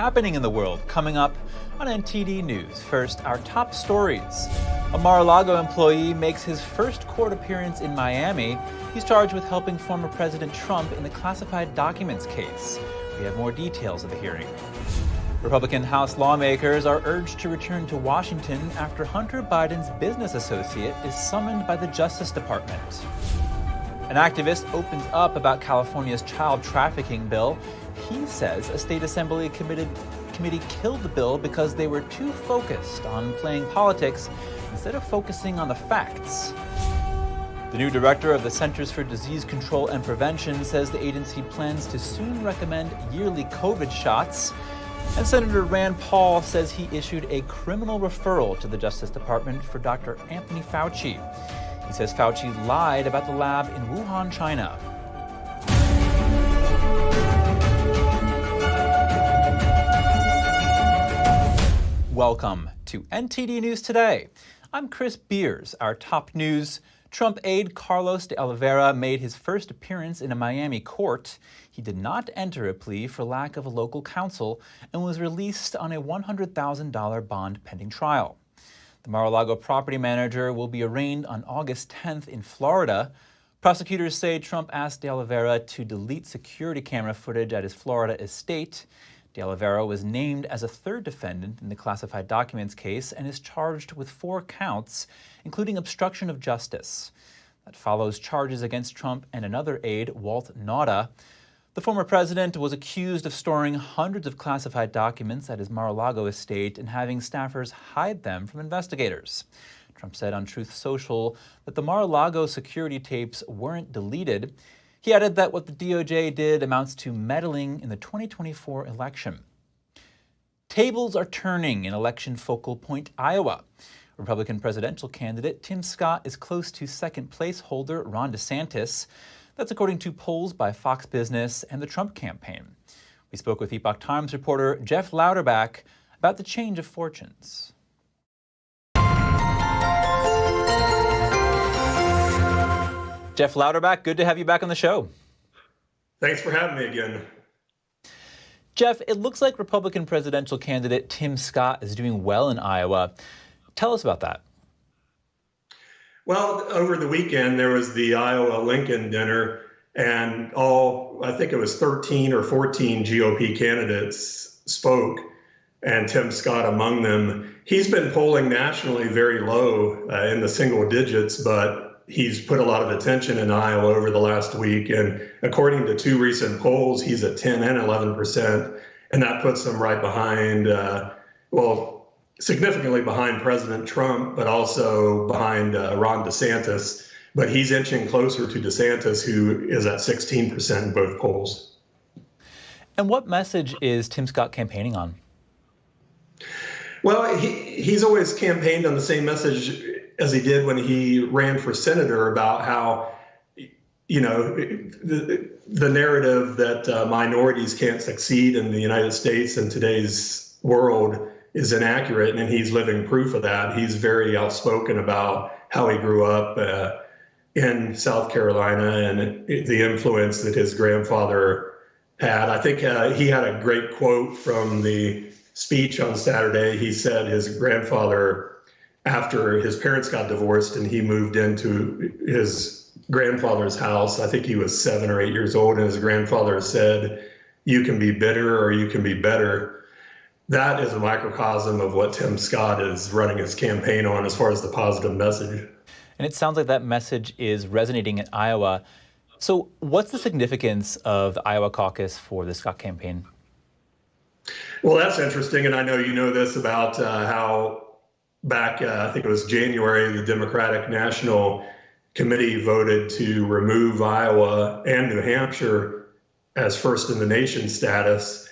happening in the world coming up on NTD News. First, our top stories. A Mar-a-Lago employee makes his first court appearance in Miami. He's charged with helping former President Trump in the classified documents case. We have more details of the hearing. Republican House lawmakers are urged to return to Washington after Hunter Biden's business associate is summoned by the Justice Department. An activist opens up about California's child trafficking bill. He says a state assembly committee killed the bill because they were too focused on playing politics instead of focusing on the facts. The new director of the Centers for Disease Control and Prevention says the agency plans to soon recommend yearly COVID shots. And Senator Rand Paul says he issued a criminal referral to the Justice Department for Dr. Anthony Fauci. He says Fauci lied about the lab in Wuhan, China. Welcome to NTD News Today. I'm Chris Beers. Our top news: Trump aide Carlos de Oliveira made his first appearance in a Miami court. He did not enter a plea for lack of a local counsel and was released on a $100,000 bond pending trial. The Mar-a-Lago property manager will be arraigned on August 10th in Florida. Prosecutors say Trump asked de Oliveira to delete security camera footage at his Florida estate. De Oliveira was named as a third defendant in the classified documents case and is charged with 4 counts, including obstruction of justice. That follows charges against Trump and another aide, Walt Nauta. The former president was accused of storing hundreds of classified documents at his Mar-a-Lago estate and having staffers hide them from investigators. Trump said on Truth Social that the Mar-a-Lago security tapes weren't deleted. He added that what the DOJ did amounts to meddling in the 2024 election. Tables are turning in election focal point Iowa. Republican presidential candidate Tim Scott is close to second place holder Ron DeSantis. That's according to polls by Fox Business and the Trump campaign. We spoke with Epoch Times reporter Jeff Louderback about the change of fortunes. Jeff Louderback, good to have you back on the show. Thanks for having me again. Jeff, it looks like Republican presidential candidate Tim Scott is doing well in Iowa. Tell us about that. Well, over the weekend, there was the Iowa Lincoln dinner, and I think it was 13 or 14 GOP candidates spoke, and Tim Scott among them. He's been polling nationally very low in the single digits, but he's put a lot of attention in Iowa over the last week. And according to 2 recent polls, he's at 10 and 11%, and that puts him right behind, significantly behind President Trump, but also behind Ron DeSantis. But he's inching closer to DeSantis, who is at 16% in both polls. And what message is Tim Scott campaigning on? Well, he's always campaigned on the same message as he did when he ran for senator about how, the narrative that minorities can't succeed in the United States in today's world is inaccurate, and he's living proof of that. He's very outspoken about how he grew up in South Carolina and the influence that his grandfather had. I think he had a great quote from the speech on Saturday. He said his grandfather, after his parents got divorced and he moved into his grandfather's house, I think he was 7 or 8 years old, and his grandfather said, "You can be bitter or you can be better." That is a microcosm of what Tim Scott is running his campaign on as far as the positive message. And it sounds like that message is resonating in Iowa. So what's the significance of the Iowa caucus for the Scott campaign? Well, that's interesting. And I know you know this about how back, I think it was January, the Democratic National Committee voted to remove Iowa and New Hampshire as first in the nation status.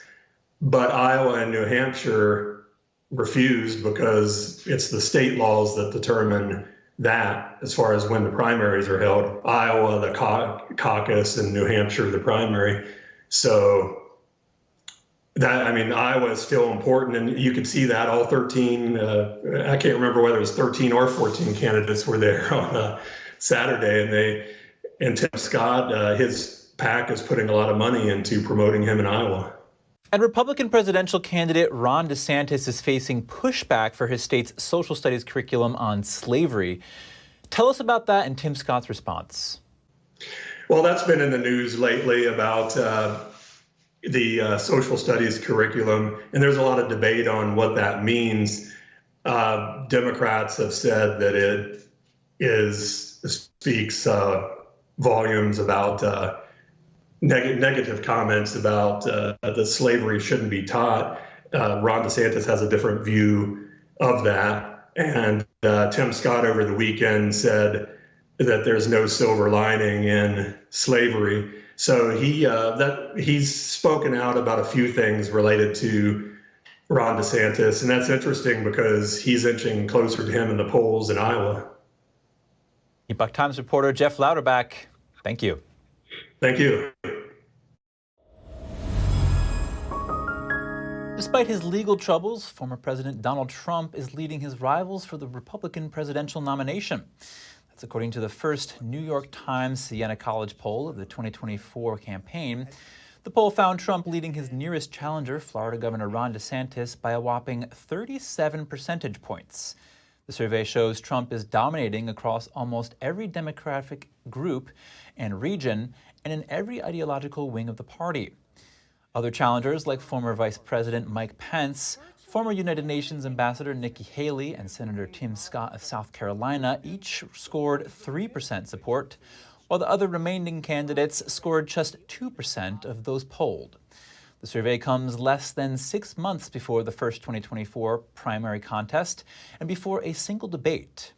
But Iowa and New Hampshire refused because it's the state laws that determine that as far as when the primaries are held. Iowa, the caucus, and New Hampshire, the primary. So Iowa is still important, and you could see that all 13, I can't remember whether it was 13 or 14 candidates were there on Saturday, and Tim Scott, his PAC is putting a lot of money into promoting him in Iowa. And Republican presidential candidate Ron DeSantis is facing pushback for his state's social studies curriculum on slavery. Tell us about that and Tim Scott's response. Well, that's been in the news lately about the social studies curriculum, and there's a lot of debate on what that means. Democrats have said that it speaks volumes about negative comments about that slavery shouldn't be taught. Ron DeSantis has a different view of that, and Tim Scott over the weekend said that there's no silver lining in slavery. So he's spoken out about a few things related to Ron DeSantis, and that's interesting because he's inching closer to him in the polls in Iowa. Epoch Times reporter Jeff Louderback, thank you. Thank you. Despite his legal troubles, former President Donald Trump is leading his rivals for the Republican presidential nomination. That's according to the first New York Times Siena College poll of the 2024 campaign. The poll found Trump leading his nearest challenger, Florida Governor Ron DeSantis, by a whopping 37 percentage points. The survey shows Trump is dominating across almost every demographic group and region and in every ideological wing of the party. Other challengers, like former Vice President Mike Pence, former United Nations Ambassador Nikki Haley, and Senator Tim Scott of South Carolina, each scored 3% support, while the other remaining candidates scored just 2% of those polled. The survey comes less than 6 months before the first 2024 primary contest and before a single debate.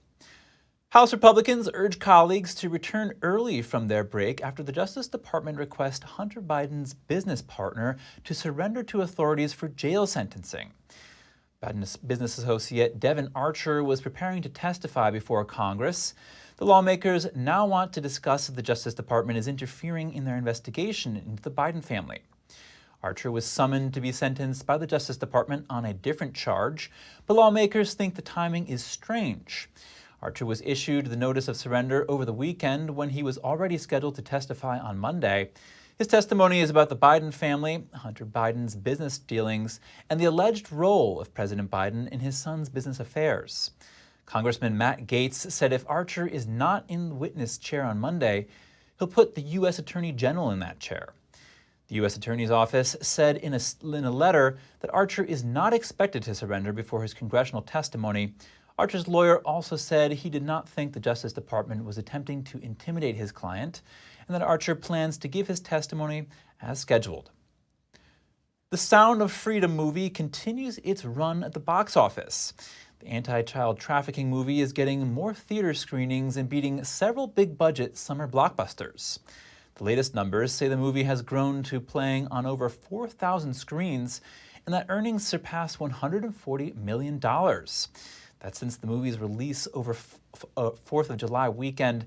House Republicans urge colleagues to return early from their break after the Justice Department requests Hunter Biden's business partner to surrender to authorities for jail sentencing. Biden's business associate Devin Archer was preparing to testify before Congress. The lawmakers now want to discuss if the Justice Department is interfering in their investigation into the Biden family. Archer was summoned to be sentenced by the Justice Department on a different charge, but lawmakers think the timing is strange. Archer was issued the notice of surrender over the weekend when he was already scheduled to testify on Monday. His testimony is about the Biden family, Hunter Biden's business dealings, and the alleged role of President Biden in his son's business affairs. Congressman Matt Gaetz said if Archer is not in the witness chair on Monday, he'll put the U.S. Attorney General in that chair. The U.S. Attorney's Office said in a letter that Archer is not expected to surrender before his congressional testimony. Archer's lawyer also said he did not think the Justice Department was attempting to intimidate his client and that Archer plans to give his testimony as scheduled. The Sound of Freedom movie continues its run at the box office. The anti-child trafficking movie is getting more theater screenings and beating several big-budget summer blockbusters. The latest numbers say the movie has grown to playing on over 4,000 screens and that earnings surpass $140 million. That's since the movie's release over 4th of July weekend.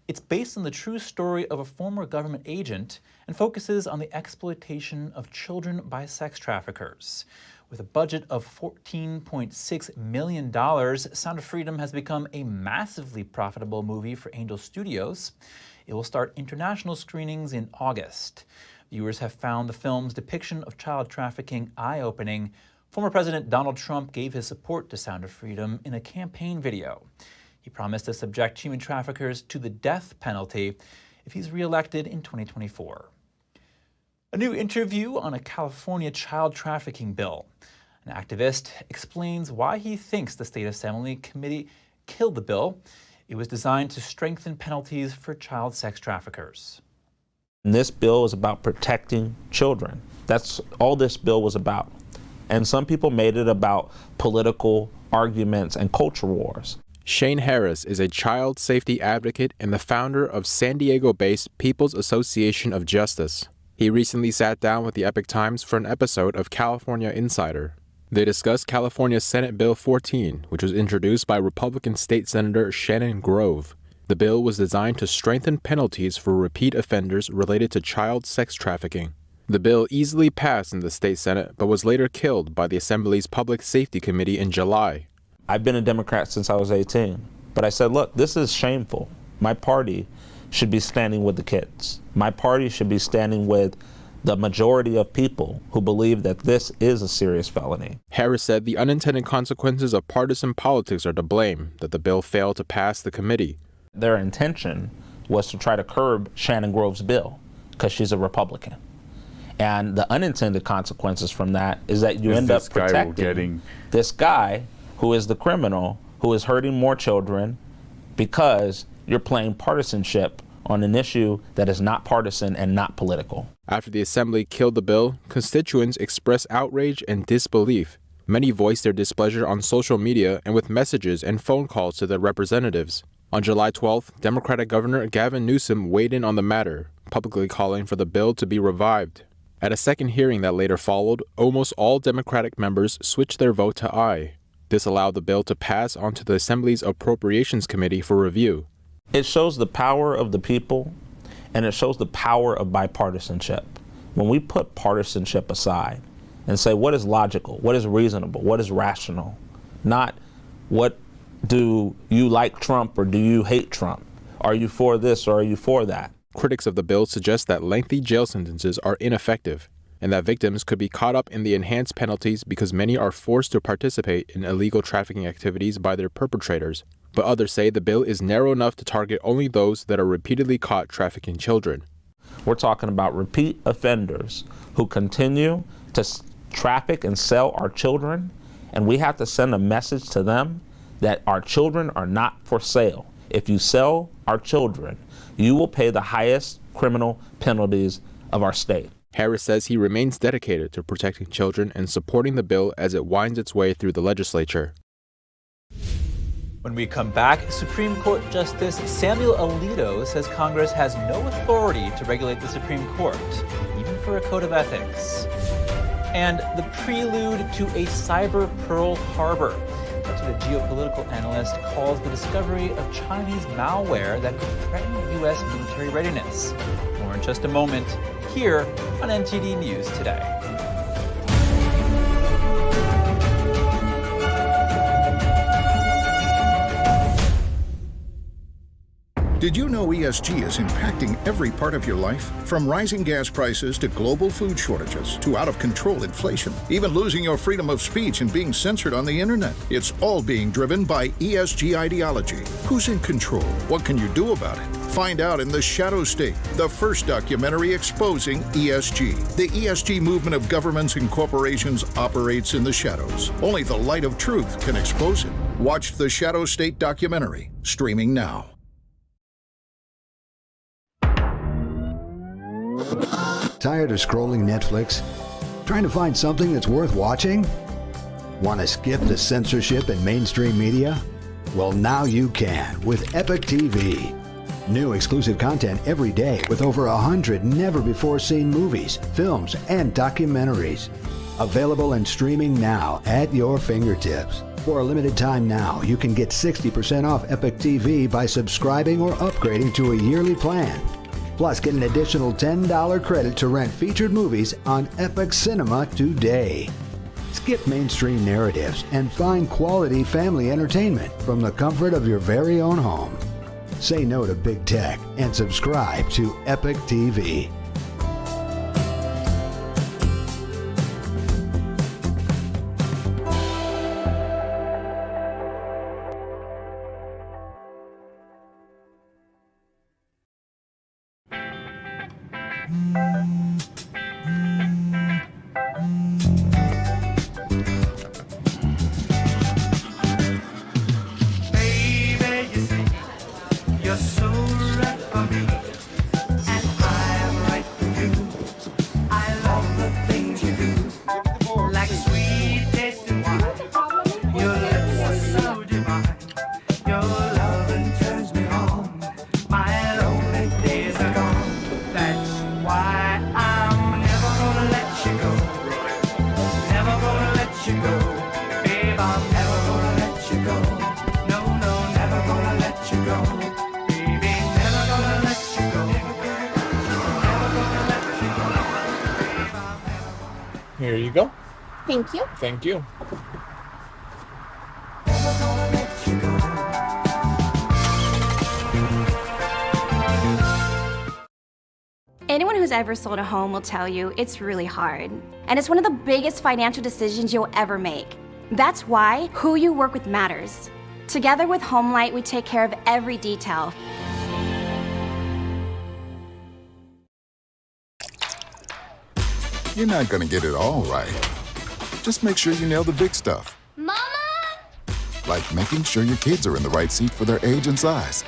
It's based on the true story of a former government agent and focuses on the exploitation of children by sex traffickers. With a budget of $14.6 million, Sound of Freedom has become a massively profitable movie for Angel Studios. It will start international screenings in August. Viewers have found the film's depiction of child trafficking eye-opening. Former President Donald Trump gave his support to Sound of Freedom in a campaign video. He promised to subject human traffickers to the death penalty if he's reelected in 2024. A new interview on a California child trafficking bill. An activist explains why he thinks the State Assembly committee killed the bill. It was designed to strengthen penalties for child sex traffickers. This bill is about protecting children. That's all this bill was about. And some people made it about political arguments and culture wars. Shane Harris is a child safety advocate and the founder of San Diego-based People's Association of Justice. He recently sat down with the Epoch Times for an episode of California Insider. They discussed California's Senate Bill 14, which was introduced by Republican State Senator Shannon Grove. The bill was designed to strengthen penalties for repeat offenders related to child sex trafficking. The bill easily passed in the state Senate, but was later killed by the Assembly's Public Safety Committee in July. I've been a Democrat since I was 18, but I said, look, this is shameful. My party should be standing with the kids. My party should be standing with the majority of people who believe that this is a serious felony. Harris said the unintended consequences of partisan politics are to blame, that the bill failed to pass the committee. Their intention was to try to curb Shannon Grove's bill because she's a Republican. And the unintended consequences from that is that you end up protecting this guy who is the criminal, who is hurting more children because you're playing partisanship on an issue that is not partisan and not political. After the Assembly killed the bill, constituents expressed outrage and disbelief. Many voiced their displeasure on social media and with messages and phone calls to their representatives. On July 12th, Democratic Governor Gavin Newsom weighed in on the matter, publicly calling for the bill to be revived. At a second hearing that later followed, almost all Democratic members switched their vote to aye. This allowed the bill to pass onto the Assembly's Appropriations Committee for review. It shows the power of the people, and it shows the power of bipartisanship. When we put partisanship aside and say what is logical, what is reasonable, what is rational, not what do you like Trump or do you hate Trump? Are you for this or are you for that? Critics of the bill suggest that lengthy jail sentences are ineffective and that victims could be caught up in the enhanced penalties because many are forced to participate in illegal trafficking activities by their perpetrators. But others say the bill is narrow enough to target only those that are repeatedly caught trafficking children. We're talking about repeat offenders who continue to traffic and sell our children, and we have to send a message to them that our children are not for sale. If you sell our children, you will pay the highest criminal penalties of our state. Harris says he remains dedicated to protecting children and supporting the bill as it winds its way through the legislature. When we come back, Supreme Court Justice Samuel Alito says Congress has no authority to regulate the Supreme Court, even for a code of ethics. And the prelude to a cyber Pearl Harbor. That's what a geopolitical analyst calls the discovery of Chinese malware that could threaten U.S. military readiness. More in just a moment, here on NTD News Today. Did you know ESG is impacting every part of your life? From rising gas prices to global food shortages to out-of-control inflation, even losing your freedom of speech and being censored on the internet. It's all being driven by ESG ideology. Who's in control? What can you do about it? Find out in The Shadow State, the first documentary exposing ESG. The ESG movement of governments and corporations operates in the shadows. Only the light of truth can expose it. Watch The Shadow State documentary, streaming now. Tired of scrolling Netflix? Trying to find something that's worth watching? Want to skip the censorship in mainstream media? Well, now you can with Epic TV. New exclusive content every day with over 100 never-before-seen movies, films, and documentaries. Available and streaming now at your fingertips. For a limited time now, you can get 60% off Epic TV by subscribing or upgrading to a yearly plan. Plus, get an additional $10 credit to rent featured movies on Epic Cinema today. Skip mainstream narratives and find quality family entertainment from the comfort of your very own home. Say no to big tech and subscribe to Epic TV. Here you go. Thank you. Thank you. Anyone who's ever sold a home will tell you it's really hard. And it's one of the biggest financial decisions you'll ever make. That's why who you work with matters. Together with HomeLight, we take care of every detail. You're not gonna get it all right. Just make sure you nail the big stuff. Mama! Like making sure your kids are in the right seat for their age and size.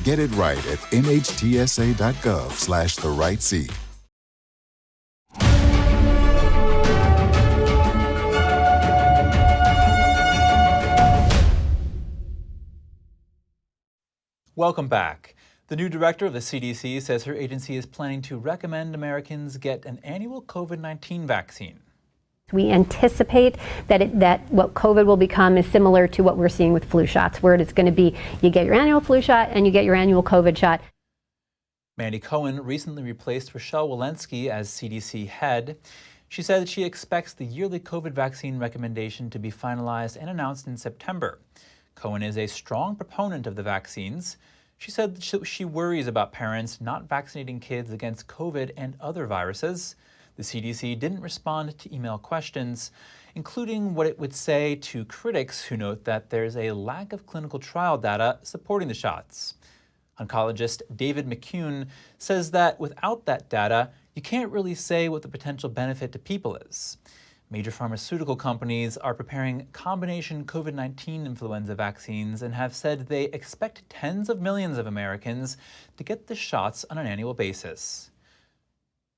Get it right at nhtsa.gov/the right seat. Welcome back. The new director of the CDC says her agency is planning to recommend Americans get an annual COVID-19 vaccine. We anticipate that what COVID will become is similar to what we're seeing with flu shots, where it's going to be you get your annual flu shot and you get your annual COVID shot. Mandy Cohen recently replaced Rochelle Walensky as CDC head. She said that she expects the yearly COVID vaccine recommendation to be finalized and announced in September. Cohen is a strong proponent of the vaccines. She said that she worries about parents not vaccinating kids against COVID and other viruses. The CDC didn't respond to email questions, including what it would say to critics who note that there's a lack of clinical trial data supporting the shots. Oncologist David McCune says that without that data, you can't really say what the potential benefit to people is. Major pharmaceutical companies are preparing combination COVID-19 influenza vaccines and have said they expect tens of millions of Americans to get the shots on an annual basis.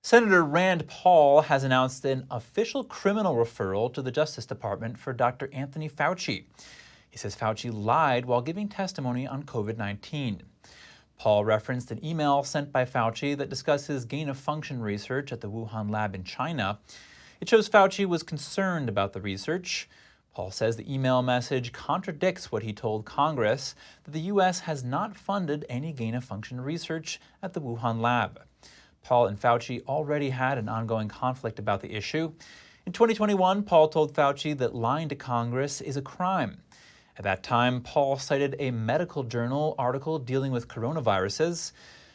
Senator Rand Paul has announced an official criminal referral to the Justice Department for Dr. Anthony Fauci. He says Fauci lied while giving testimony on COVID-19. Paul referenced an email sent by Fauci that discusses gain-of-function research at the Wuhan lab in China. It shows Fauci was concerned about the research. Paul says the email message contradicts what he told Congress, that the U.S. has not funded any gain-of-function research at the Wuhan lab. Paul and Fauci already had an ongoing conflict about the issue. In 2021, Paul told Fauci that lying to Congress is a crime. At that time, Paul cited a medical journal article dealing with coronaviruses.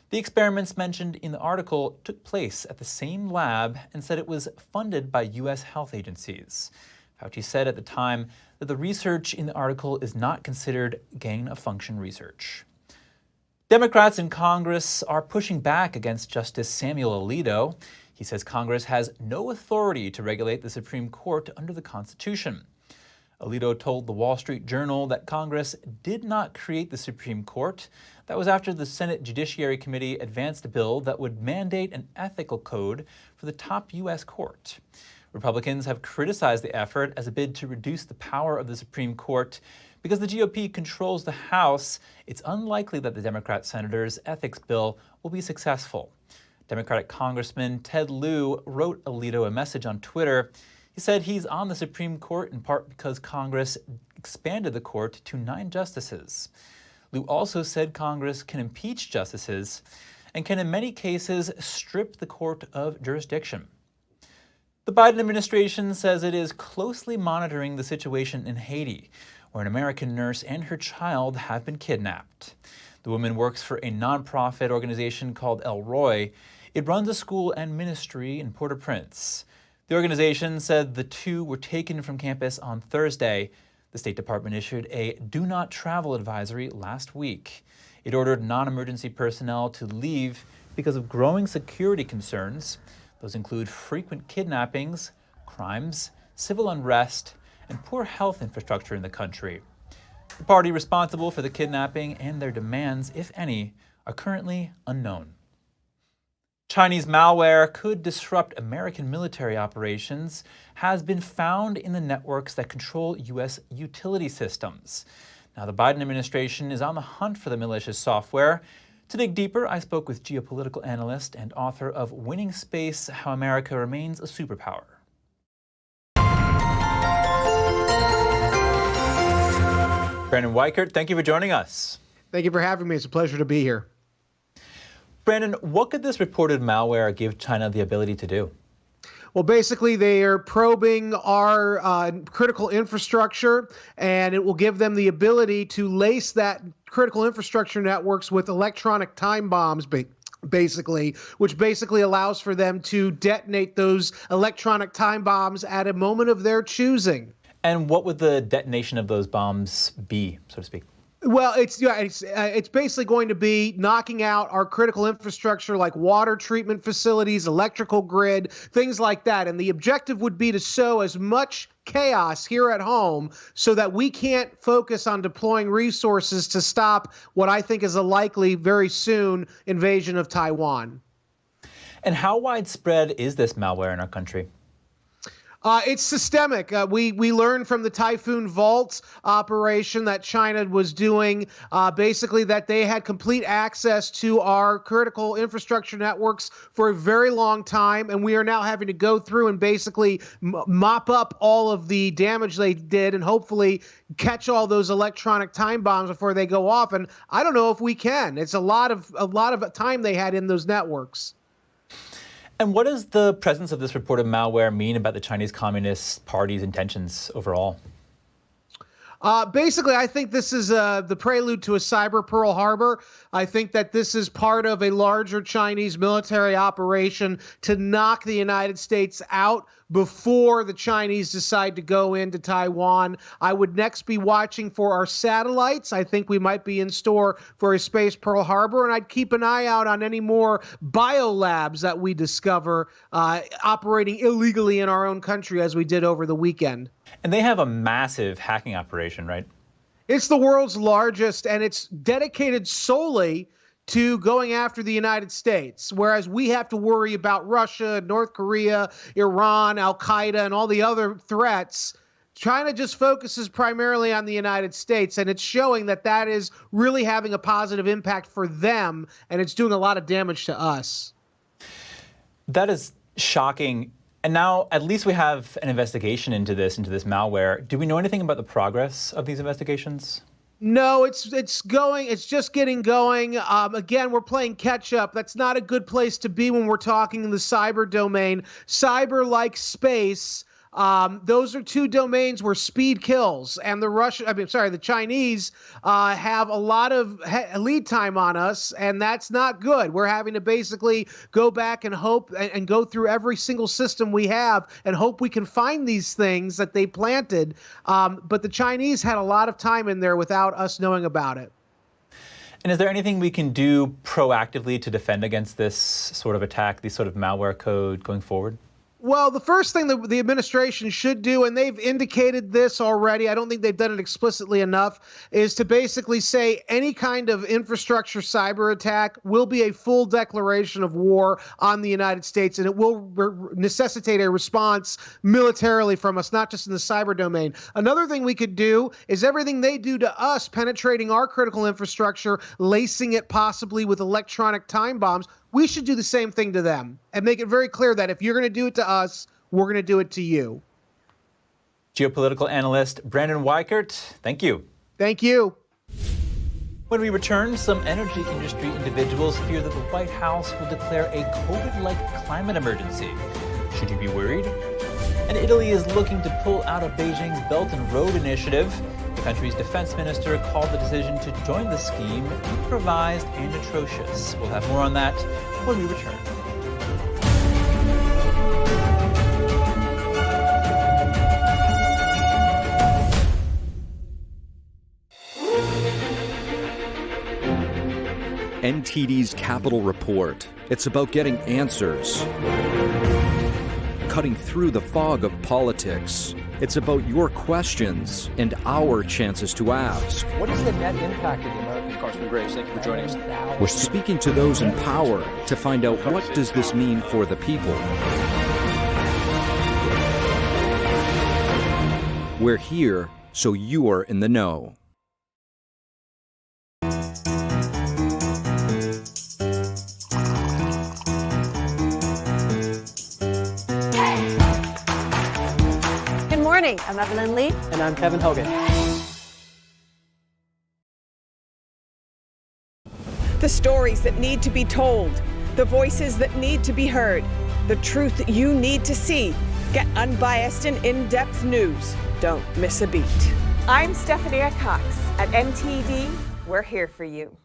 The experiments mentioned in the article took place at the same lab and said it was funded by U.S. health agencies. Fauci said at the time that the research in the article is not considered gain-of-function research. Democrats in Congress are pushing back against Justice Samuel Alito. He says Congress has no authority to regulate the Supreme Court under the Constitution. Alito told the Wall Street Journal that Congress did not create the Supreme Court. That was after the Senate Judiciary Committee advanced a bill that would mandate an ethical code for the top U.S. court. Republicans have criticized the effort as a bid to reduce the power of the Supreme Court. Because the GOP controls the House, it's unlikely that the Democrat senator's ethics bill will be successful. Democratic Congressman Ted Lieu wrote Alito a message on Twitter. He said he's on the Supreme Court in part because Congress expanded the court to 9 justices. Lieu also said Congress can impeach justices and can in many cases strip the court of jurisdiction. The Biden administration says it is closely monitoring the situation in Haiti, where an American nurse and her child have been kidnapped. The woman works for a nonprofit organization called El Roy. It runs a school and ministry in Port-au-Prince. The organization said the two were taken from campus on Thursday. The State Department issued a do not travel advisory last week. It ordered non-emergency personnel to leave because of growing security concerns. Those include frequent kidnappings, crimes, civil unrest, and poor health infrastructure in the country. The party responsible for the kidnapping and their demands, if any, are currently unknown. Chinese malware could disrupt American military operations, has been found in the networks that control U.S. utility systems. Now, the Biden administration is on the hunt for the malicious software. To dig deeper, I spoke with geopolitical analyst and author of Winning Space: How America Remains a Superpower. Brandon Weichert, thank you for joining us. Thank you for having me. It's a pleasure to be here. Brandon, what could this reported malware give China the ability to do? Well, basically, they are probing our critical infrastructure, and it will give them the ability to lace that critical infrastructure networks with electronic time bombs, basically, which basically allows for them to detonate those electronic time bombs at a moment of their choosing. And what would the detonation of those bombs be, so to speak? Well, it's basically going to be knocking out our critical infrastructure like water treatment facilities, electrical grid, things like that. And the objective would be to sow as much chaos here at home so that we can't focus on deploying resources to stop what I think is a likely, very soon, invasion of Taiwan. And how widespread is this malware in our country? It's systemic. We learned from the Typhoon Vault operation that China was doing, basically that they had complete access to our critical infrastructure networks for a very long time, and we are now having to go through and basically mop up all of the damage they did and hopefully catch all those electronic time bombs before they go off. And I don't know if we can. It's a lot of time they had in those networks. And what does the presence of this reported malware mean about the Chinese Communist Party's intentions overall? Basically, I think this is the prelude to a cyber Pearl Harbor. I think that this is part of a larger Chinese military operation to knock the United States out before the Chinese decide to go into Taiwan. I would next be watching for our satellites. I think we might be in store for a space Pearl Harbor, and I'd keep an eye out on any more biolabs that we discover operating illegally in our own country as we did over the weekend. And they have a massive hacking operation, right? It's the world's largest, and it's dedicated solely to going after the United States, whereas we have to worry about Russia, North Korea, Iran, Al-Qaeda, and all the other threats. China just focuses primarily on the United States, and it's showing that that is really having a positive impact for them, and it's doing a lot of damage to us. That is shocking. And now, at least we have an investigation into this malware. Do we know anything about the progress of these investigations? No, it's just getting going. Again, we're playing catch up. That's not a good place to be when we're talking in the cyber domain. Cyber, like space, those are two domains where speed kills, and the Chinese have a lot of lead time on us, and that's not good. We're having to basically go back and hope and go through every single system we have and hope we can find these things that they planted. But the Chinese had a lot of time in there without us knowing about it. And is there anything we can do proactively to defend against this sort of attack, this sort of malware code going forward? Well, the first thing that the administration should do, and they've indicated this already, I don't think they've done it explicitly enough, is to basically say any kind of infrastructure cyber attack will be a full declaration of war on the United States, and it will necessitate a response militarily from us, not just in the cyber domain. Another thing we could do is everything they do to us, penetrating our critical infrastructure, lacing it possibly with electronic time bombs, we should do the same thing to them and make it very clear that if you're going to do it to us, we're going to do it to you. Geopolitical analyst Brandon Weichert, thank you. Thank you. When we return, some energy industry individuals fear that the White House will declare a COVID-like climate emergency. Should you be worried? And Italy is looking to pull out of Beijing's Belt and Road Initiative. The country's defense minister called the decision to join the scheme improvised and atrocious. We'll have more on that when we return. NTD's Capital Report. It's about getting answers, cutting through the fog of politics. It's about your questions and our chances to ask. What is the net impact of the American Congressman Graves? Thank you for joining us. We're speaking to those in power to find out what does this mean for the people. We're here so you're in the know. I'm Evelyn Lee. And I'm Kevin Hogan. The stories that need to be told, the voices that need to be heard, the truth that you need to see. Get unbiased and in-depth news. Don't miss a beat. I'm Stephanie Cox. At NTD, we're here for you.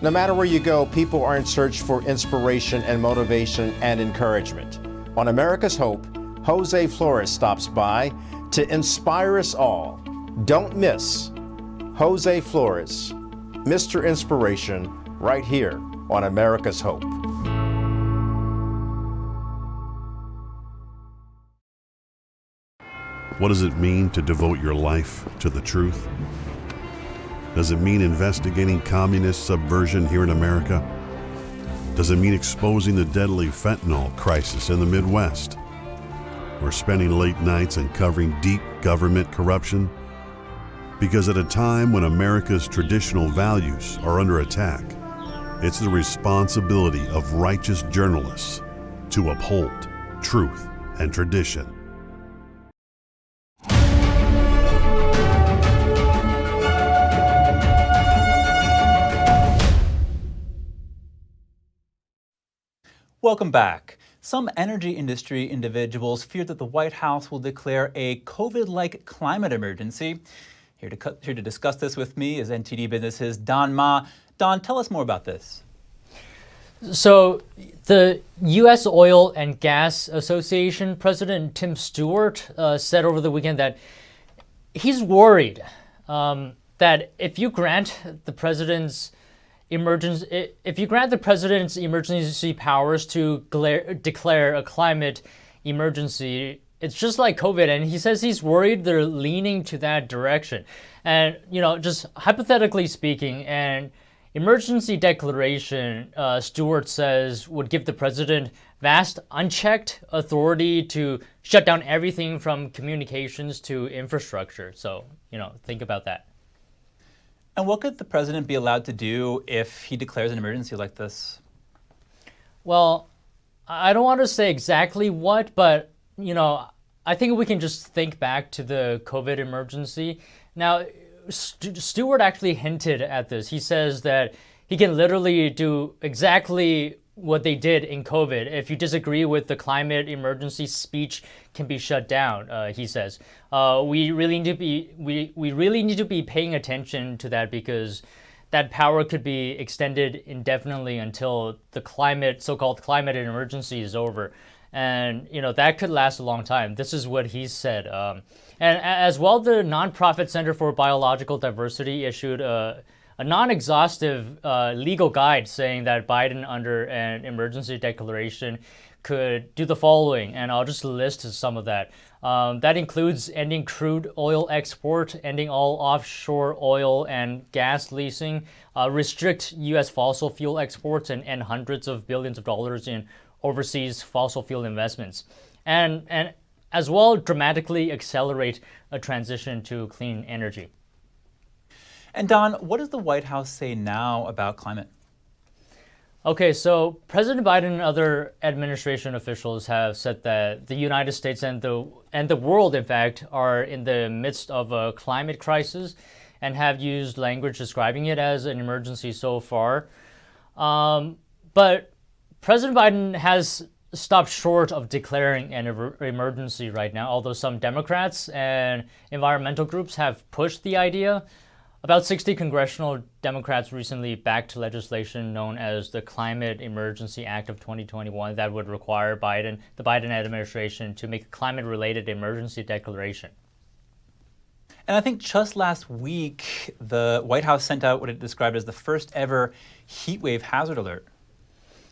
No matter where you go, people are in search for inspiration and motivation and encouragement. On America's Hope, Jose Flores stops by to inspire us all. Don't miss Jose Flores, Mr. Inspiration, right here on America's Hope. What does it mean to devote your life to the truth? Does it mean investigating communist subversion here in America? Does it mean exposing the deadly fentanyl crisis in the Midwest? Or spending late nights and covering deep government corruption? Because at a time when America's traditional values are under attack, it's the responsibility of righteous journalists to uphold truth and tradition. Welcome back. Some energy industry individuals fear that the White House will declare a COVID-like climate emergency. Here to discuss this with me is NTD Business's Don Ma. Don, tell us more about this. So the U.S. Oil and Gas Association President Tim Stewart said over the weekend that he's worried that if you grant the president's emergency powers to declare a climate emergency, it's just like COVID. And he says he's worried they're leaning to that direction. And, just hypothetically speaking, an emergency declaration, Stewart says, would give the president vast unchecked authority to shut down everything from communications to infrastructure. So, think about that. And what could the president be allowed to do if he declares an emergency like this? Well, I don't want to say exactly what, but, I think we can just think back to the COVID emergency. Now, Stewart actually hinted at this. He says that he can literally do exactly what they did in COVID. If you disagree with the climate emergency, speech can be shut down, he says. We really need to be paying attention to that, because that power could be extended indefinitely until the so-called climate emergency is over. And, that could last a long time. This is what he said. And as well, the nonprofit Center for Biological Diversity issued a non-exhaustive legal guide saying that Biden, under an emergency declaration, could do the following, and I'll just list some of that. That includes ending crude oil export, ending all offshore oil and gas leasing, restrict U.S. fossil fuel exports, and end hundreds of billions of dollars in overseas fossil fuel investments, and as well dramatically accelerate a transition to clean energy. And Don, what does the White House say now about climate? Okay, so President Biden and other administration officials have said that the United States and the world, in fact, are in the midst of a climate crisis, and have used language describing it as an emergency so far. But President Biden has stopped short of declaring an emergency right now, although some Democrats and environmental groups have pushed the idea. About 60 congressional Democrats recently backed legislation known as the Climate Emergency Act of 2021 that would require the Biden administration to make a climate-related emergency declaration. And I think just last week, the White House sent out what it described as the first ever heat wave hazard alert.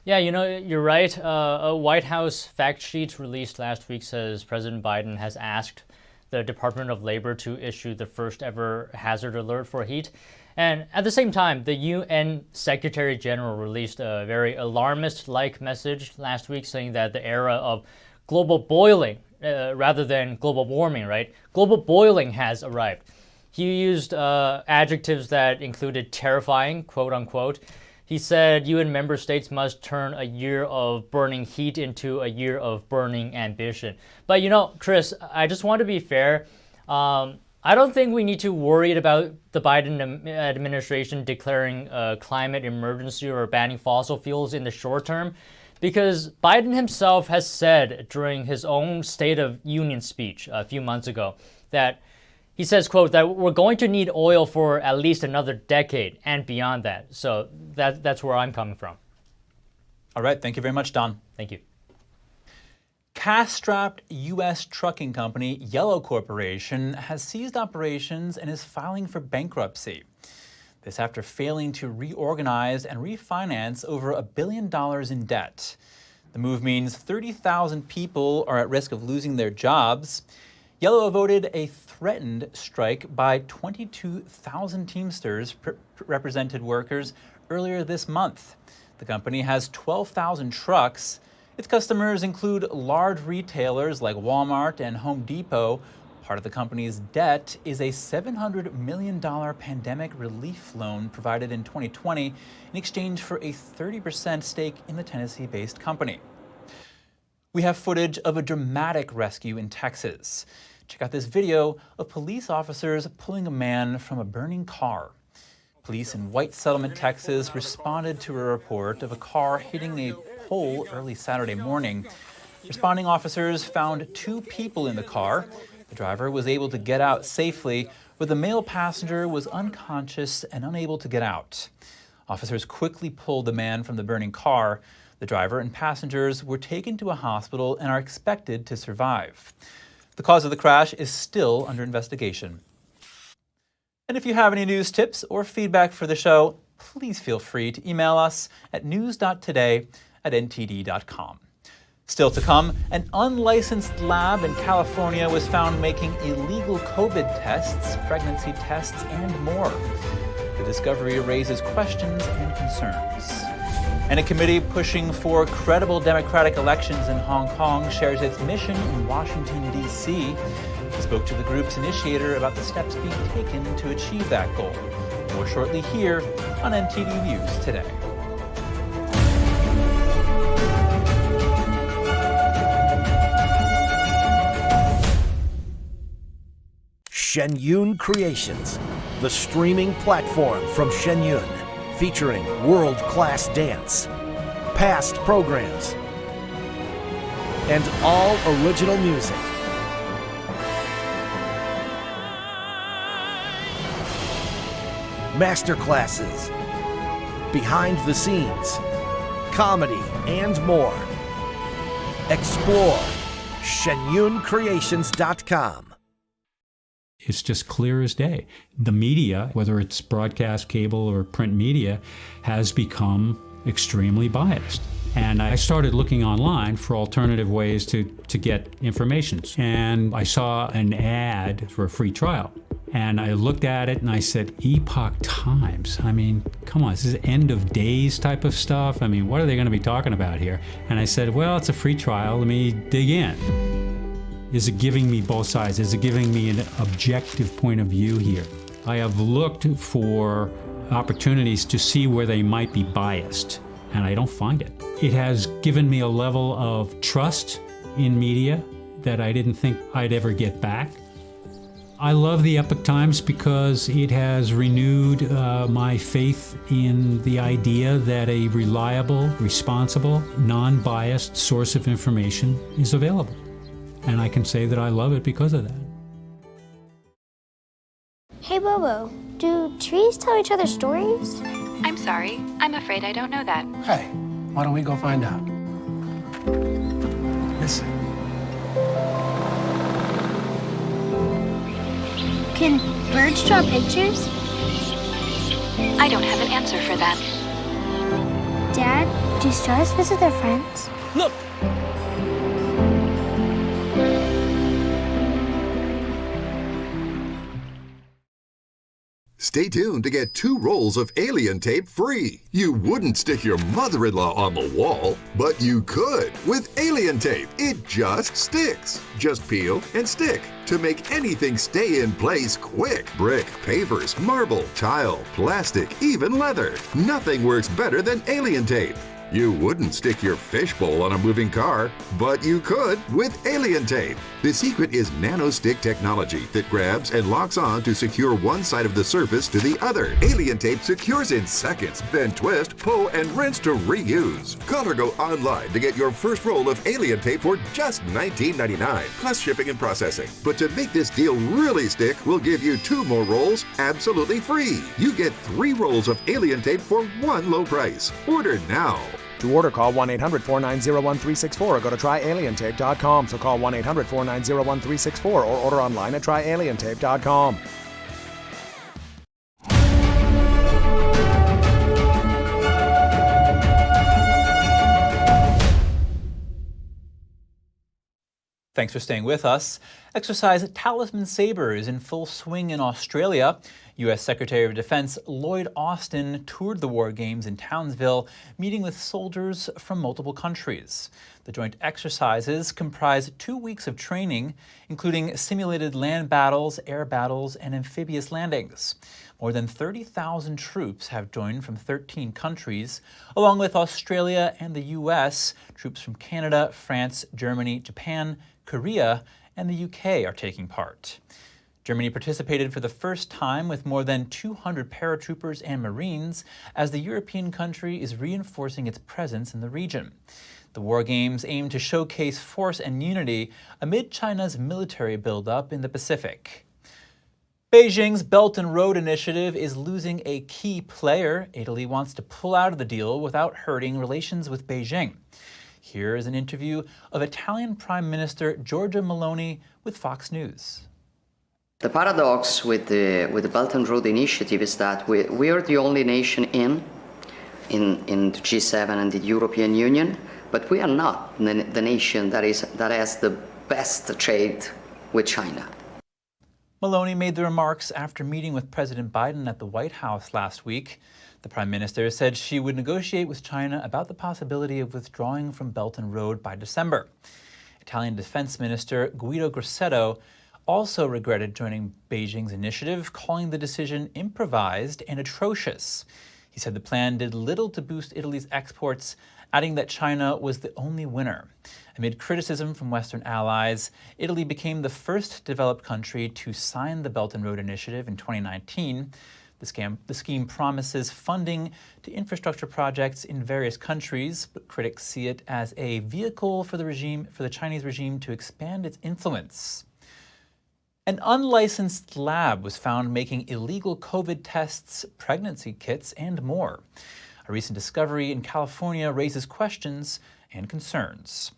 Yeah, you're right. A White House fact sheet released last week says President Biden has asked the Department of Labor to issue the first ever hazard alert for heat. And at the same time, the UN Secretary General released a very alarmist-like message last week saying that the era of global boiling, rather than global warming, right? Global boiling has arrived. He used adjectives that included terrifying, quote unquote. He said UN member states must turn a year of burning heat into a year of burning ambition. But Chris, I just want to be fair. I don't think we need to worry about the Biden administration declaring a climate emergency or banning fossil fuels in the short term, because Biden himself has said during his own State of Union speech a few months ago that He says, quote, that we're going to need oil for at least another decade and beyond that. So that's where I'm coming from. All right. Thank you very much, Don. Thank you. Cash-strapped U.S. trucking company Yellow Corporation has ceased operations and is filing for bankruptcy. This after failing to reorganize and refinance over $1 billion in debt. The move means 30,000 people are at risk of losing their jobs. Yellow voted a threatened strike by 22,000 Teamsters represented workers earlier this month. The company has 12,000 trucks. Its customers include large retailers like Walmart and Home Depot. Part of the company's debt is a $700 million pandemic relief loan provided in 2020 in exchange for a 30% stake in the Tennessee-based company. We have footage of a dramatic rescue in Texas. Check out this video of police officers pulling a man from a burning car. Police in White Settlement, Texas responded to a report of a car hitting a pole early Saturday morning. Responding officers found 2 people in the car. The driver was able to get out safely, but the male passenger was unconscious and unable to get out. Officers quickly pulled the man from the burning car. The driver and passengers were taken to a hospital and are expected to survive. The cause of the crash is still under investigation. And if you have any news tips or feedback for the show, please feel free to email us at news.today@ntd.com. Still to come, an unlicensed lab in California was found making illegal COVID tests, pregnancy tests, and more. The discovery raises questions and concerns. And a committee pushing for credible democratic elections in Hong Kong shares its mission in Washington, D.C. We spoke to the group's initiator about the steps being taken to achieve that goal. More shortly here on NTD News Today. Shen Yun Creations, the streaming platform from Shen Yun, featuring world-class dance, past programs, and all original music. Masterclasses, behind the scenes, comedy, and more. Explore shenyuncreations.com. It's just clear as day. The media, whether it's broadcast, cable, or print media, has become extremely biased. And I started looking online for alternative ways to get information. And I saw an ad for a free trial. And I looked at it and I said, Epoch Times. I mean, come on, this is end of days type of stuff. I mean, what are they going to be talking about here? And I said, well, it's a free trial. Let me dig in. Is it giving me both sides? Is it giving me an objective point of view here? I have looked for opportunities to see where they might be biased, and I don't find it. It has given me a level of trust in media that I didn't think I'd ever get back. I love the Epoch Times because it has renewed my faith in the idea that a reliable, responsible, non-biased source of information is available. And I can say that I love it because of that. Hey Bobo, do trees tell each other stories? I'm sorry, I'm afraid I don't know that. Hey, why don't we go find out? Listen. Can birds draw pictures? I don't have an answer for that. Dad, do stars visit their friends? Look! Stay tuned to get 2 rolls of alien tape free. You wouldn't stick your mother-in-law on the wall, but you could with alien tape. It just sticks. Just peel and stick to make anything stay in place quick. Brick, pavers, marble, tile, plastic, even leather. Nothing works better than alien tape. You wouldn't stick your fishbowl on a moving car, but you could with Alien Tape. The secret is nano-stick technology that grabs and locks on to secure one side of the surface to the other. Alien Tape secures in seconds, then twist, pull, and rinse to reuse. Call or go online to get your first roll of Alien Tape for just $19.99, plus shipping and processing. But to make this deal really stick, we'll give you 2 more rolls absolutely free. You get 3 rolls of Alien Tape for one low price. Order now. To order, call 1-800-490-1364 or go to tryalientape.com. So call 1-800-490-1364 or order online at tryalientape.com. Thanks for staying with us. Exercise Talisman Sabre is in full swing in Australia. U.S. Secretary of Defense Lloyd Austin toured the war games in Townsville, meeting with soldiers from multiple countries. The joint exercises comprise 2 weeks of training, including simulated land battles, air battles, and amphibious landings. More than 30,000 troops have joined from 13 countries, along with Australia and the U.S. Troops from Canada, France, Germany, Japan, Korea, and the UK are taking part. Germany participated for the first time with more than 200 paratroopers and Marines as the European country is reinforcing its presence in the region. The War Games aim to showcase force and unity amid China's military buildup in the Pacific. Beijing's Belt and Road Initiative is losing a key player. Italy wants to pull out of the deal without hurting relations with Beijing. Here is an interview of Italian Prime Minister Giorgia Meloni with Fox News. The paradox with the Belt and Road Initiative is that we are the only nation in the G7 and the European Union, but we are not the nation that has the best trade with China. Meloni made the remarks after meeting with President Biden at the White House last week. The Prime Minister said she would negotiate with China about the possibility of withdrawing from Belt and Road by December. Italian Defense Minister Guido Grosseto also regretted joining Beijing's initiative, calling the decision improvised and atrocious. He said the plan did little to boost Italy's exports, adding that China was the only winner. Amid criticism from Western allies, Italy became the first developed country to sign the Belt and Road Initiative in 2019. The scheme promises funding to infrastructure projects in various countries, but critics see it as a vehicle for the Chinese regime to expand its influence. An unlicensed lab was found making illegal COVID tests, pregnancy kits, and more. A recent discovery in California raises questions and concerns.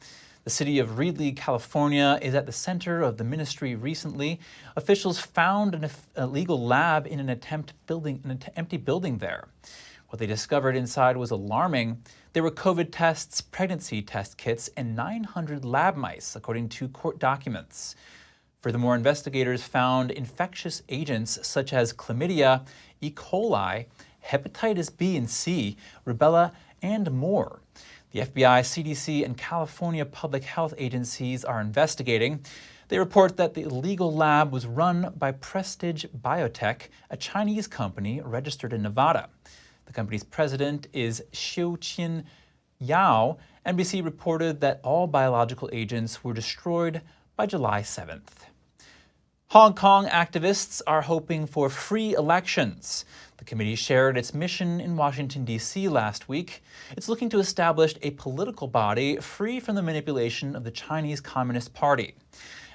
The city of Reedley, California, is at the center of the ministry recently. Officials found an illegal lab in an empty building there. What they discovered inside was alarming. There were COVID tests, pregnancy test kits, and 900 lab mice, according to court documents. Furthermore, investigators found infectious agents such as chlamydia, E. coli, hepatitis B and C, rubella, and more. The FBI, CDC, and California public health agencies are investigating. They report that the illegal lab was run by Prestige Biotech, a Chinese company registered in Nevada. The company's president is Xiu-Qin Yao. NBC reported that all biological agents were destroyed by July 7th. Hong Kong activists are hoping for free elections. The committee shared its mission in Washington, D.C. last week. It's looking to establish a political body free from the manipulation of the Chinese Communist Party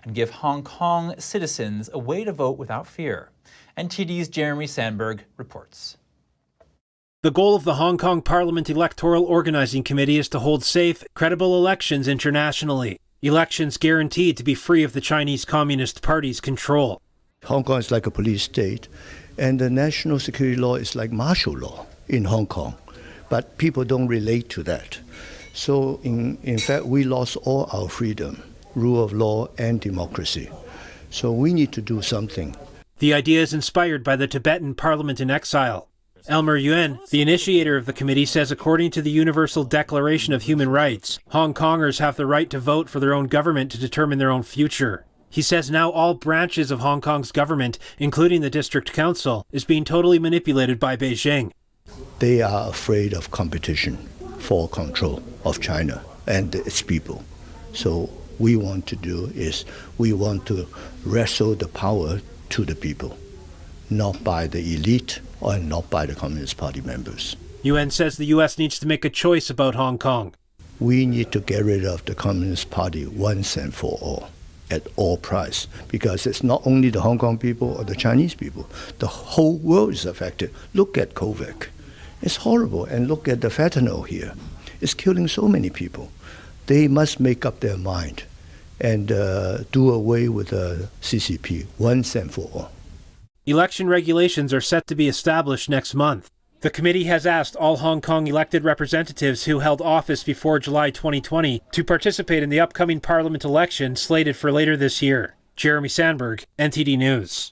and give Hong Kong citizens a way to vote without fear. NTD's Jeremy Sandberg reports. The goal of the Hong Kong Parliament Electoral Organizing Committee is to hold safe, credible elections internationally. Elections guaranteed to be free of the Chinese Communist Party's control. Hong Kong is like a police state, and the national security law is like martial law in Hong Kong. But people don't relate to that. So in fact, we lost all our freedom, rule of law and democracy. So we need to do something. The idea is inspired by the Tibetan Parliament in exile. Elmer Yuen, the initiator of the committee, says according to the Universal Declaration of Human Rights, Hong Kongers have the right to vote for their own government to determine their own future. He says now all branches of Hong Kong's government, including the district council, is being totally manipulated by Beijing. They are afraid of competition for control of China and its people. So we want to do is we want to wrestle the power to the people, not by the elite or not by the Communist Party members. UN says the U.S. needs to make a choice about Hong Kong. We need to get rid of the Communist Party once and for all, at all price, because it's not only the Hong Kong people or the Chinese people. The whole world is affected. Look at COVID. It's horrible. And look at the fentanyl here. It's killing so many people. They must make up their mind and do away with the CCP once and for all. Election regulations are set to be established next month. The committee has asked all Hong Kong elected representatives who held office before July 2020 to participate in the upcoming parliament election slated for later this year. Jeremy Sandberg, NTD News.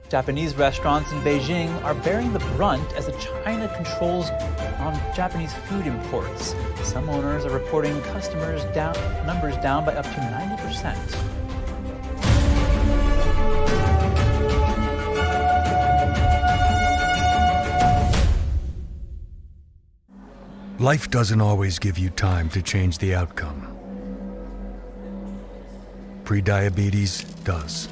Japanese restaurants in Beijing are bearing the brunt as China controls on Japanese food imports. Some owners are reporting numbers down by up to 90%. Life doesn't always give you time to change the outcome. Prediabetes does.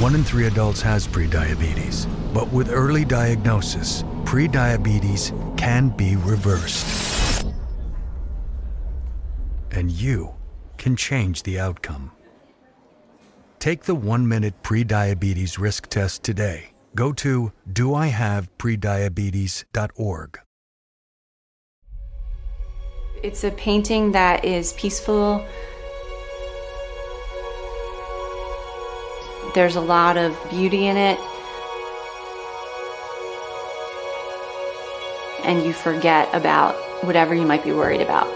1 in 3 adults has prediabetes, but with early diagnosis, prediabetes can be reversed. And you can change the outcome. Take the 1-minute prediabetes risk test today. Go to doihaveprediabetes.org. It's a painting that is peaceful. There's a lot of beauty in it. And you forget about whatever you might be worried about.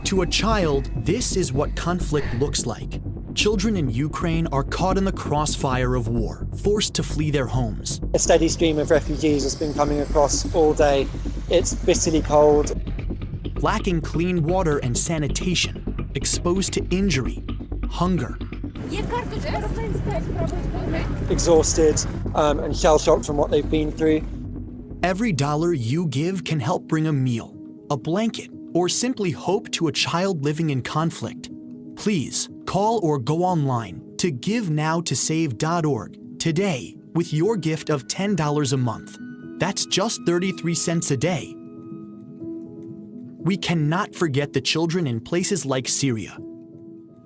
To a child, this is what conflict looks like. Children in Ukraine are caught in the crossfire of war, forced to flee their homes. A steady stream of refugees has been coming across all day. It's bitterly cold. Lacking clean water and sanitation, exposed to injury, hunger. Exhausted and shell-shocked from what they've been through. Every dollar you give can help bring a meal, a blanket, or simply hope to a child living in conflict. Please call or go online to GiveNowToSave.org today with your gift of $10 a month. That's just 33 cents a day. We cannot forget the children in places like Syria,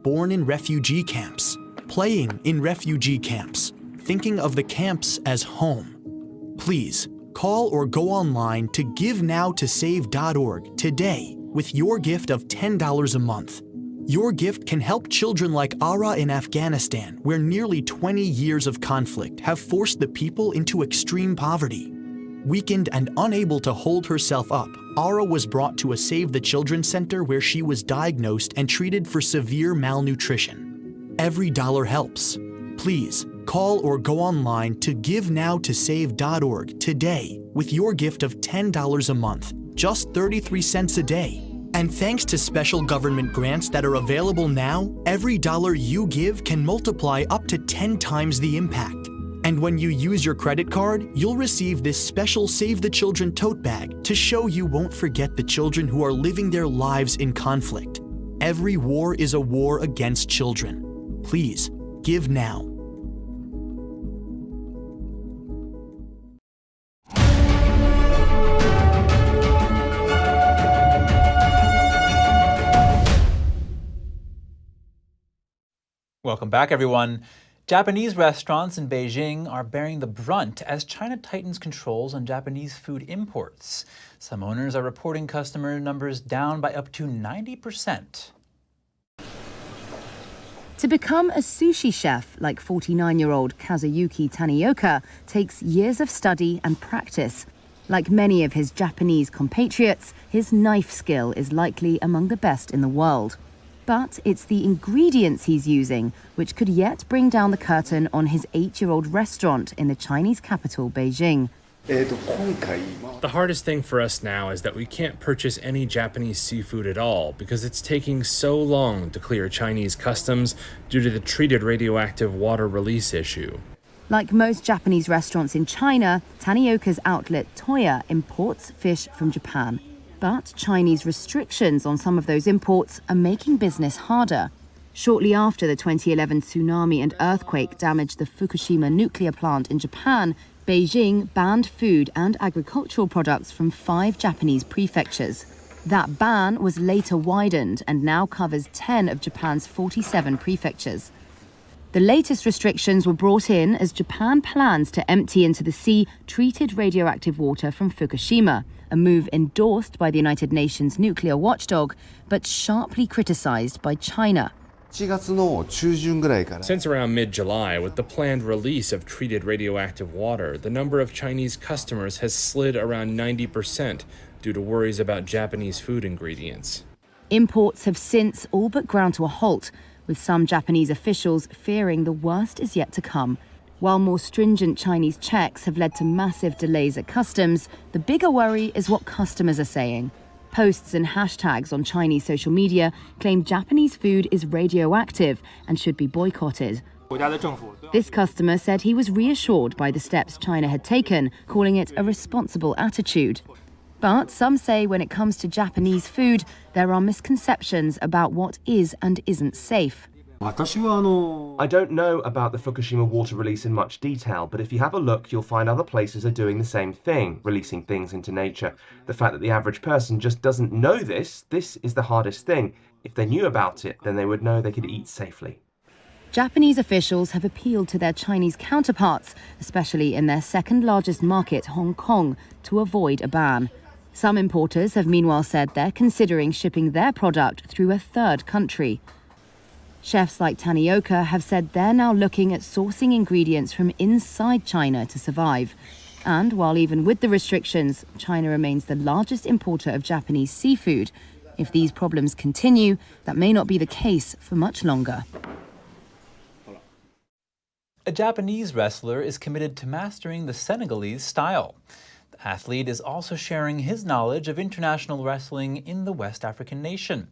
born in refugee camps, playing in refugee camps, thinking of the camps as home. Please call or go online to GiveNowToSave.org today with your gift of $10 a month. Your gift can help children like Ara in Afghanistan, where nearly 20 years of conflict have forced the people into extreme poverty. Weakened and unable to hold herself up, Ara was brought to a Save the Children center where she was diagnosed and treated for severe malnutrition. Every dollar helps. Please call or go online to GiveNowToSave.org today with your gift of $10 a month, just 33 cents a day. And thanks to special government grants that are available now, every dollar you give can multiply up to 10 times the impact. And when you use your credit card, you'll receive this special Save the Children tote bag to show you won't forget the children who are living their lives in conflict. Every war is a war against children. Please, give now. Welcome back, everyone. Japanese restaurants in Beijing are bearing the brunt as China tightens controls on Japanese food imports. Some owners are reporting customer numbers down by up to 90%. To become a sushi chef like 49-year-old Kazuyuki Tanioka takes years of study and practice. Like many of his Japanese compatriots, his knife skill is likely among the best in the world. But it's the ingredients he's using which could yet bring down the curtain on his 8-year-old restaurant in the Chinese capital, Beijing. The hardest thing for us now is that we can't purchase any Japanese seafood at all because it's taking so long to clear Chinese customs due to the treated radioactive water release issue. Like most Japanese restaurants in China, Tanioka's outlet Toya imports fish from Japan. But Chinese restrictions on some of those imports are making business harder. Shortly after the 2011 tsunami and earthquake damaged the Fukushima nuclear plant in Japan, Beijing banned food and agricultural products from 5 Japanese prefectures. That ban was later widened and now covers 10 of Japan's 47 prefectures. The latest restrictions were brought in as Japan plans to empty into the sea treated radioactive water from Fukushima, a move endorsed by the United Nations nuclear watchdog, but sharply criticized by China. Since around mid-July, with the planned release of treated radioactive water, the number of Chinese customers has slid around 90% due to worries about Japanese food ingredients. Imports have since all but ground to a halt, with some Japanese officials fearing the worst is yet to come. While more stringent Chinese checks have led to massive delays at customs, the bigger worry is what customers are saying. Posts and hashtags on Chinese social media claim Japanese food is radioactive and should be boycotted. This customer said he was reassured by the steps China had taken, calling it a responsible attitude. But some say when it comes to Japanese food, there are misconceptions about what is and isn't safe. I don't know about the Fukushima water release in much detail, but if you have a look, you'll find other places are doing the same thing, releasing things into nature. The fact that the average person just doesn't know this is the hardest thing. If they knew about it, then they would know they could eat safely. Japanese officials have appealed to their Chinese counterparts, especially in their second largest market, Hong Kong, to avoid a ban. Some importers have meanwhile said they're considering shipping their product through a third country. Chefs like Tanioka have said they're now looking at sourcing ingredients from inside China to survive. And while even with the restrictions, China remains the largest importer of Japanese seafood. If these problems continue, that may not be the case for much longer. A Japanese wrestler is committed to mastering the Senegalese style. The athlete is also sharing his knowledge of international wrestling in the West African nation.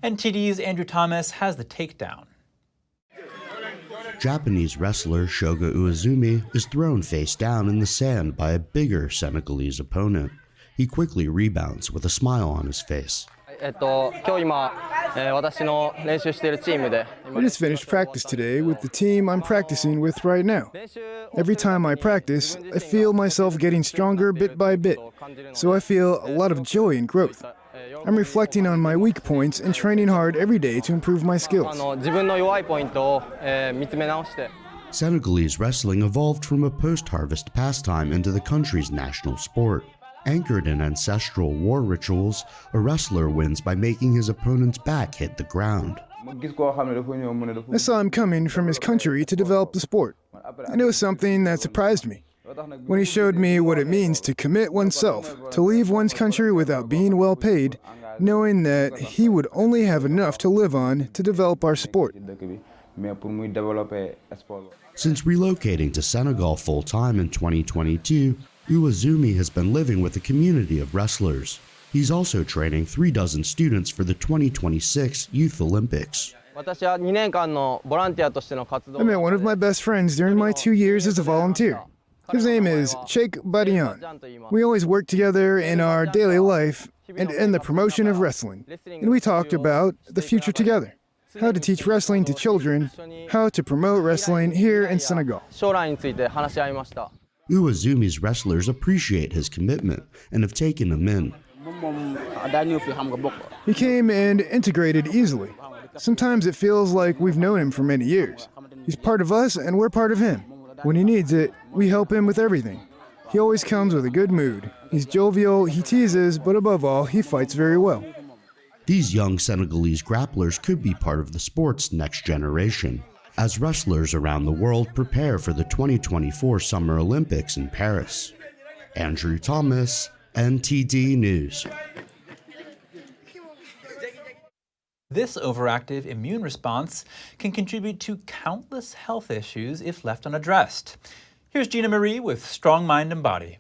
NTD's Andrew Thomas has the takedown. Japanese wrestler Shoga Uezumi is thrown face down in the sand by a bigger Senegalese opponent. He quickly rebounds with a smile on his face. I just finished practice today with the team I'm practicing with right now. Every time I practice, I feel myself getting stronger bit by bit, so I feel a lot of joy and growth. I'm reflecting on my weak points and training hard every day to improve my skills. Senegalese wrestling evolved from a post-harvest pastime into the country's national sport. Anchored in ancestral war rituals, a wrestler wins by making his opponent's back hit the ground. I saw him coming from his country to develop the sport, and it was something that surprised me. When he showed me what it means to commit oneself, to leave one's country without being well paid, knowing that he would only have enough to live on to develop our sport. Since relocating to Senegal full-time in 2022, Uezumi has been living with a community of wrestlers. He's also training 36 students for the 2026 Youth Olympics. I met one of my best friends during my 2 years as a volunteer. His name is Cheikh Badian. We always work together in our daily life and in the promotion of wrestling. And we talked about the future together, how to teach wrestling to children, how to promote wrestling here in Senegal. Uezumi's wrestlers appreciate his commitment and have taken him in. He came and integrated easily. Sometimes it feels like we've known him for many years. He's part of us and we're part of him. When he needs it, we help him with everything. He always comes with a good mood. He's jovial, he teases, but above all, he fights very well. These young Senegalese grapplers could be part of the sport's next generation, as wrestlers around the world prepare for the 2024 Summer Olympics in Paris. Andrew Thomas, NTD News. This overactive immune response can contribute to countless health issues if left unaddressed. Here's Gina Marie with Strong Mind and Body.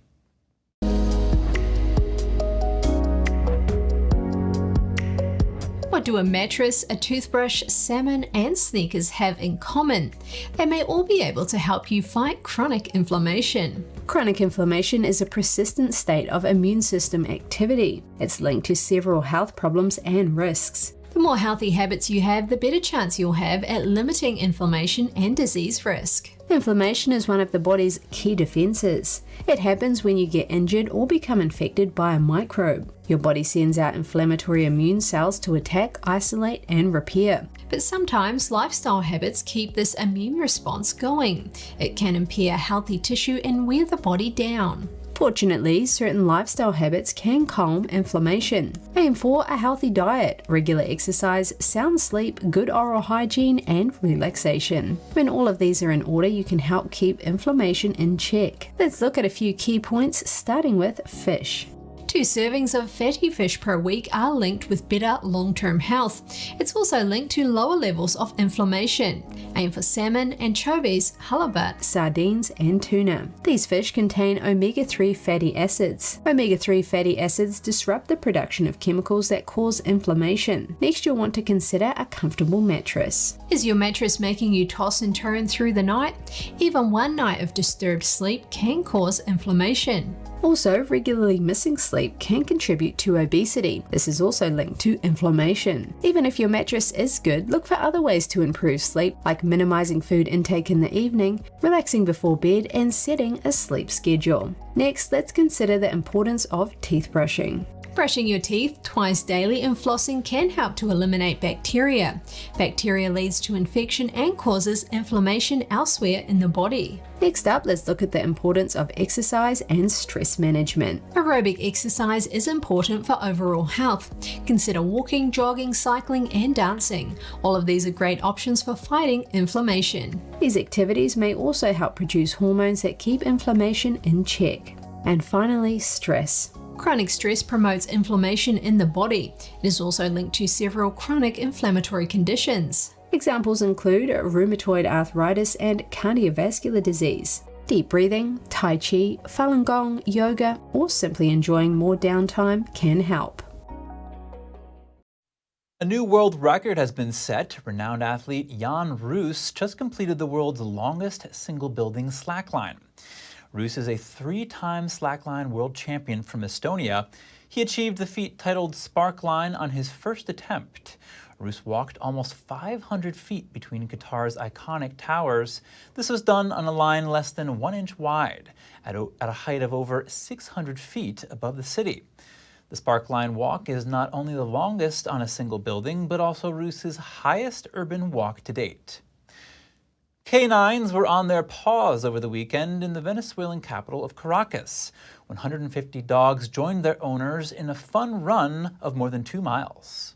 What do a mattress, a toothbrush, salmon, and sneakers have in common? They may all be able to help you fight chronic inflammation. Chronic inflammation is a persistent state of immune system activity. It's linked to several health problems and risks. The more healthy habits you have, the better chance you'll have at limiting inflammation and disease risk. Inflammation is one of the body's key defenses. It happens when you get injured or become infected by a microbe. Your body sends out inflammatory immune cells to attack, isolate, and repair. But sometimes lifestyle habits keep this immune response going. It can impair healthy tissue and wear the body down. Fortunately, certain lifestyle habits can calm inflammation. Aim for a healthy diet, regular exercise, sound sleep, good oral hygiene, and relaxation. When all of these are in order, you can help keep inflammation in check. Let's look at a few key points, starting with fish. 2 servings of fatty fish per week are linked with better long-term health. It's also linked to lower levels of inflammation. Aim for salmon, anchovies, halibut, sardines, and tuna. These fish contain omega-3 fatty acids. Omega-3 fatty acids disrupt the production of chemicals that cause inflammation. Next, you'll want to consider a comfortable mattress. Is your mattress making you toss and turn through the night? Even one night of disturbed sleep can cause inflammation. Also, regularly missing sleep can contribute to obesity. This is also linked to inflammation. Even if your mattress is good, look for other ways to improve sleep, like minimizing food intake in the evening, relaxing before bed, and setting a sleep schedule. Next, let's consider the importance of teeth brushing. Brushing your teeth twice daily and flossing can help to eliminate bacteria. Bacteria leads to infection and causes inflammation elsewhere in the body. Next up, let's look at the importance of exercise and stress management. Aerobic exercise is important for overall health. Consider walking, jogging, cycling, and dancing. All of these are great options for fighting inflammation. These activities may also help produce hormones that keep inflammation in check. And finally, stress. Chronic stress promotes inflammation in the body. It is also linked to several chronic inflammatory conditions. Examples include rheumatoid arthritis and cardiovascular disease. Deep breathing, Tai Chi, Falun Gong, yoga, or simply enjoying more downtime can help. A new world record has been set. Renowned athlete Jan Roos just completed the world's longest single building slackline. Roos is a 3-time slackline world champion from Estonia. He achieved the feat titled Sparkline on his first attempt. Roos walked almost 500 feet between Qatar's iconic towers. This was done on a line less than 1 inch wide, at a height of over 600 feet above the city. The Sparkline walk is not only the longest on a single building, but also Roos's highest urban walk to date. Canines were on their paws over the weekend in the Venezuelan capital of Caracas. 150 dogs joined their owners in a fun run of more than 2 miles.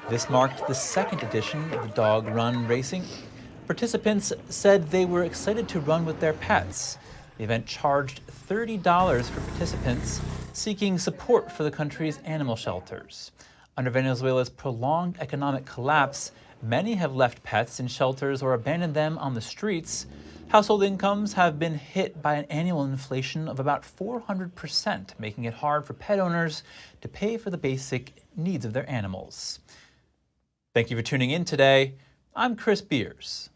This marked the second edition of the dog run racing. Participants said they were excited to run with their pets. The event charged $30 for participants seeking support for the country's animal shelters. Under Venezuela's prolonged economic collapse, many have left pets in shelters or abandoned them on the streets. Household incomes have been hit by an annual inflation of about 400%, making it hard for pet owners to pay for the basic needs of their animals. Thank you for tuning in today. I'm Chris Beers.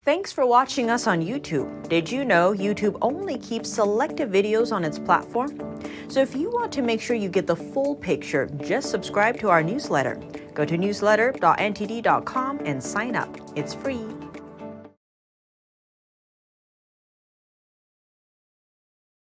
Thanks for watching us on YouTube. Did you know YouTube only keeps selected videos on its platform? So if you want to make sure you get the full picture, just subscribe to our newsletter. Go to newsletter.ntd.com and sign up. It's free.